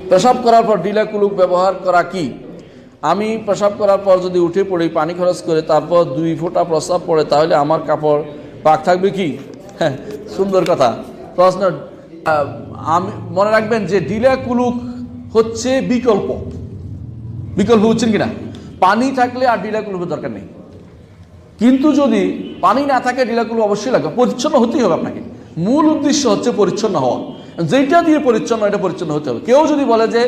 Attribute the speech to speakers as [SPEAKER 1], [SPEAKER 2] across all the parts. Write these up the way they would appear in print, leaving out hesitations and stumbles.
[SPEAKER 1] পেশাব করার পর ডিলা কুলুক ব্যবহার করা কি? আমি পেশাব করার পর যদি উঠে পড়ি, পানি খরচ করে, তারপর 2 ফোঁটা প্রস্রাব পড়ে, তাহলে আমার কাপড় পাক থাকবে কি? হ্যাঁ, সুন্দর কথা প্রশ্ন। আমি মনে রাখবেন যে ডিলা কুলুক হচ্ছে বিকল্প বুঝছেন কিনা? পানি থাকলে আর ডিলা কুলুকের দরকার নেই, কিন্তু যদি পানি না থাকে ডিলা কুলুক অবশ্যই লাগবে। পরিচ্ছন্ন হতেই হবে আপনাকে, মূল উদ্দেশ্য হচ্ছে পরিচ্ছন্ন হওয়া। যেটা দিয়ে পরিচ্ছন্ন, এটা পরিচ্ছন্ন হতে হবে। কেউ যদি বলে যে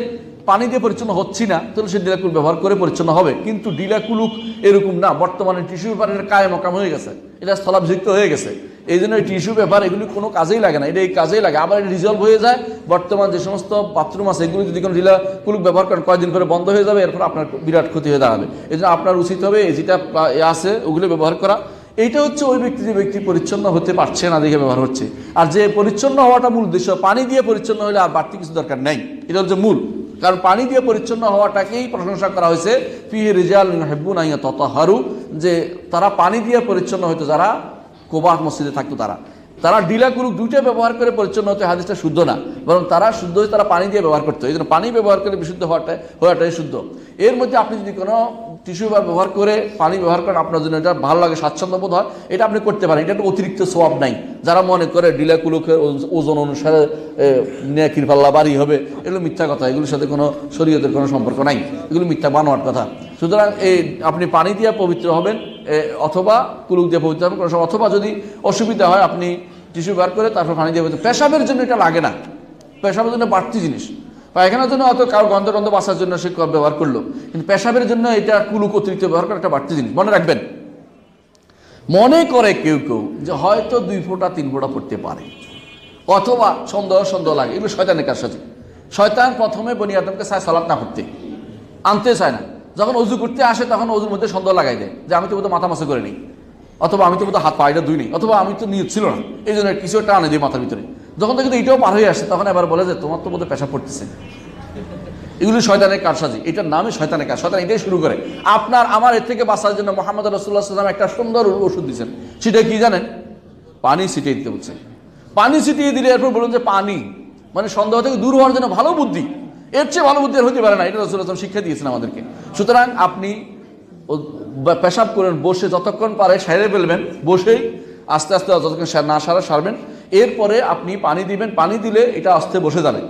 [SPEAKER 1] পানি দিয়ে পরিচ্ছন্ন হচ্ছি না, তাহলে সে ডিলা কুলুক ব্যবহার করে পরিচ্ছন্ন হবে। কিন্তু ডিলা কুলুক এরকম না, বর্তমানে টিস্যু পেপারের কায়েমকাম হয়ে গেছে, এটা স্থলাভিষিক্ত হয়ে গেছে। এই জন্য এই টিস্যু পেপার এগুলি কোনো কাজেই লাগে না, এটা এই কাজেই লাগে, আবার এটা রিজলভ হয়ে যায়। বর্তমান যে সমস্ত বাথরুম আছে এগুলি যদি কোনো ডিলা কুলুক ব্যবহার করেন, কয়েকদিন পরে বন্ধ হয়ে যাবে, এরপর আপনার বিরাট ক্ষতি হয়ে দাঁড়াবে। এই জন্য আপনার উচিত হবে যেটা আছে ওগুলো ব্যবহার করা। এইটা হচ্ছে ওই ব্যক্তি, যে ব্যক্তি পরিচ্ছন্ন হতে পারছে না দেখে ব্যবহার হচ্ছে। আর যে পরিচ্ছন্ন হওয়াটা মূল উদ্দেশ্য, পানি দিয়ে পরিচ্ছন্ন হলে আর বাড়তি কিছু দরকার নেই, এটা হচ্ছে মূল। কারণ পানি দিয়ে পরিচ্ছন্ন হওয়াটাকেই প্রশংসা করা হয়েছে, ফিহি রিজালুন ইউহিব্বুনা আন ইয়াতাতাহহারু, যে তারা পানি দিয়ে পরিচ্ছন্ন হতো, যারা কোবাহ মসজিদে থাকতো তারা ডিলা কুলুক দুইটা ব্যবহার করে পরিচ্ছন্ন হতে। হাদিসটা শুদ্ধ না, বরং তারা শুদ্ধ হয়ে তারা পানি দিয়ে ব্যবহার করতো। এই জন্য পানি ব্যবহার করে বিশুদ্ধ হওয়াটাই শুদ্ধ। এর মধ্যে আপনি যদি কোনো টিস্যু পেপার ব্যবহার করে পানি ব্যবহার করেন, আপনার জন্য এটা ভালো লাগে, স্বাচ্ছন্দ্য বোধ হয়, এটা আপনি করতে পারেন। এটা একটা অতিরিক্ত সওয়াব নাই। যারা মনে করে ডিলা কুলুকের ওজন অনুসারে নেকির পাল্লা বাড়ি হবে, এগুলো মিথ্যা কথা, এগুলোর সাথে কোনো শরীয়তের কোনো সম্পর্ক নাই, এগুলো মিথ্যা বানোয়াট কথা। সুতরাং এই আপনি পানি দিয়ে পবিত্র হবেন, অথবা কুলুক দিয়ে পবিত্র হবেন কোনো সময়, অথবা যদি অসুবিধা হয় আপনি টিস্যু ব্যবহার করে তারপর পানি দিয়ে পবিত্র। পেশাবের জন্য এটা লাগে না, পেশাবের জন্য বাড়তি জিনিস। পায়খানার জন্য অত কারো গন্ধ বাঁচার জন্য সে ব্যবহার করলো, কিন্তু পেশাবের জন্য এটা কুলুক অতিরিক্ত ব্যবহার করা একটা বাড়তি জিনিস। মনে রাখবেন, মনে করে কেউ যে হয়তো 2 ফোঁটা 3 ফোঁটা পড়তে পারে, অথবা সন্দেহ লাগে, এগুলো শয়তানের কারসাজি। শয়তান প্রথমে বনি আদমকে চায় সালাত না করতে, আনতে চায় না। যখন অজু করতে আসে তখন অজুর মধ্যে সন্দেহ লাগাই দেয় যে আমি তো বোধহয় মাথা মাসে করে নিই, অথবা আমি তো বোধহয় হাত পায়েটা ধুই নি, অথবা আমি তো নিয়ত ছিল না, এই জন্য কিছু একটা আনে দিই মাথার ভিতরে। যখন থেকে এটাও পার হয়ে আসে তখন এবার বলে যে তোমার তো বোধহয় পেশাব পড়তেছে। এগুলি শয়তানের কারসাজি, এটার নামই শয়তানের কাজ। শয়তান এটাই শুরু করে। আপনার আমার এর থেকে বাঁচার জন্য মুহাম্মদ রাসূলুল্লাহ সাল্লাল্লাহু আলাইহি ওয়াসাল্লাম একটা সুন্দর ওষুধ দিয়েছেন। সেটা কি জানেন? পানি ছিটিয়ে দিতে বলছে। পানি ছিটিয়ে দিলে এরপর বলুন যে পানি মানে সন্দেহ থেকে দূর হওয়ার জন্য ভালো বুদ্ধি, এর চেয়ে ভালো বুদ্ধি আর হতে পারে না। এটা রাসূলুল্লাহ সাল্লাল্লাহু আলাইহি ওয়াসাল্লাম শিক্ষা দিয়েছেন আমাদেরকে। সুতরাং আপনি পেশাব করেন, বসে যতক্ষণ পারে সেরে ফেলবেন, বসেই আস্তে আস্তে যতক্ষণ না সারবেন। এরপরে আপনি পানি দিবেন, পানি দিলে এটা আস্তে বসে যাবে।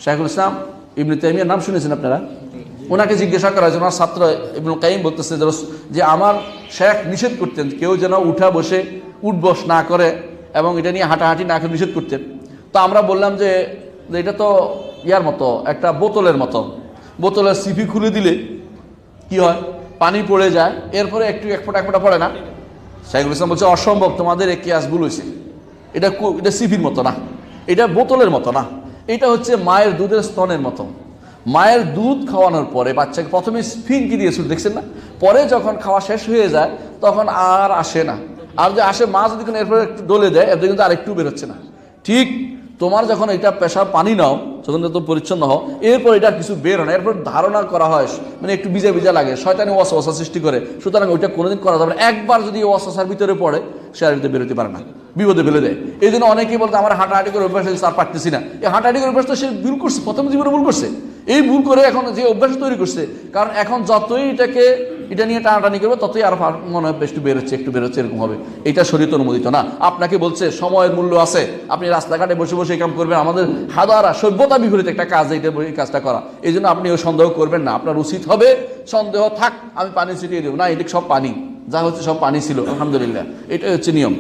[SPEAKER 1] শাইখুল ইসলাম ইবনে তাইমিয়ার নাম শুনেছেন আপনারা? ওনাকে জিজ্ঞাসা করা হয়েছে, ওনার ছাত্র ইবনুল কাইয়িম বলতেছে যে আমার শেখ নিষেধ করতেন কেউ যেন উঠা বসে উঠবস না করে এবং এটা নিয়ে হাঁটাহাঁটি না করে নিষেধ করতেন। তো আমরা বললাম যে এটা তো ইয়ার মতো, একটা বোতলের মতো, বোতলের সিপি খুলে দিলে কি হয়? পানি পড়ে যায়, এরপরে একটু এক ফোঁটা পড়ে না। শাইখুল ইসলাম বলছে অসম্ভব, তোমাদের এই কিয়াস ভুল হয়েছে। এটা সিপির মতো না, এটা বোতলের মতো না, এটা হচ্ছে মায়ের দুধের স্তনের মতো। মায়ের দুধ খাওয়ানোর পরে বাচ্চাকে প্রথমে ফিনকি দিয়ে শুরু দেখছেন না, পরে যখন খাওয়া শেষ হয়ে যায় তখন আর আসে না। আর যে আসে মা যদি এরপরে একটু ডলে দেয়, এর কিন্তু আর একটু বেরোচ্ছে না। ঠিক তোমার যখন এটা পেশাব পানি নাও, যখন তুমি পরিচ্ছন্ন হও, এরপর এটা কিছু বের হয় না, এরপর ধারণা করা হয় মানে একটু ভিজা লাগে, শয়তানি ওয়াসওয়াসা সৃষ্টি করে। সুতরাং ওইটা কোনোদিন করা যাবে না। একবার যদি ওয়াসওয়াসার ভিতরে পড়ে সে আর বেরোতে পারে না, বিপদে ফেলে দেয়। এই জন্য অনেকেই বলতে আমার হাঁটাহাঁটি করে অভ্যাস হয়েছে আর পারতেছি না। এই হাঁটাহাঁটি করে অভ্যাস তো সে ভুল করছে, প্রথম জীবনে ভুল করছে। এই ভুল করে এখন যে অভ্যাস তৈরি করছে, কারণ এখন যতই এটা নিয়ে টানাটানি করবে ততই আরো মনে হয় একটু বেরোচ্ছে এরকম হবে। এটা শরীয়ত অনুমোদিত না। আপনাকে বলছে সময়ের মূল্য আছে, আপনি রাস্তাঘাটে বসে বসে এই কাম করবেন। আমাদের হাজারা সভ্যতা বিপরীত একটা কাজ এই কাজটা করা। এই জন্য আপনি ওই সন্দেহ করবেন না। আপনার উচিত হবে সন্দেহ থাক আমি পানি ছিটিয়ে দেবো না, এটা সব পানি, যা হচ্ছে সব পানি ছিল, আলহামদুলিল্লাহ, এটাই হচ্ছে নিয়ম।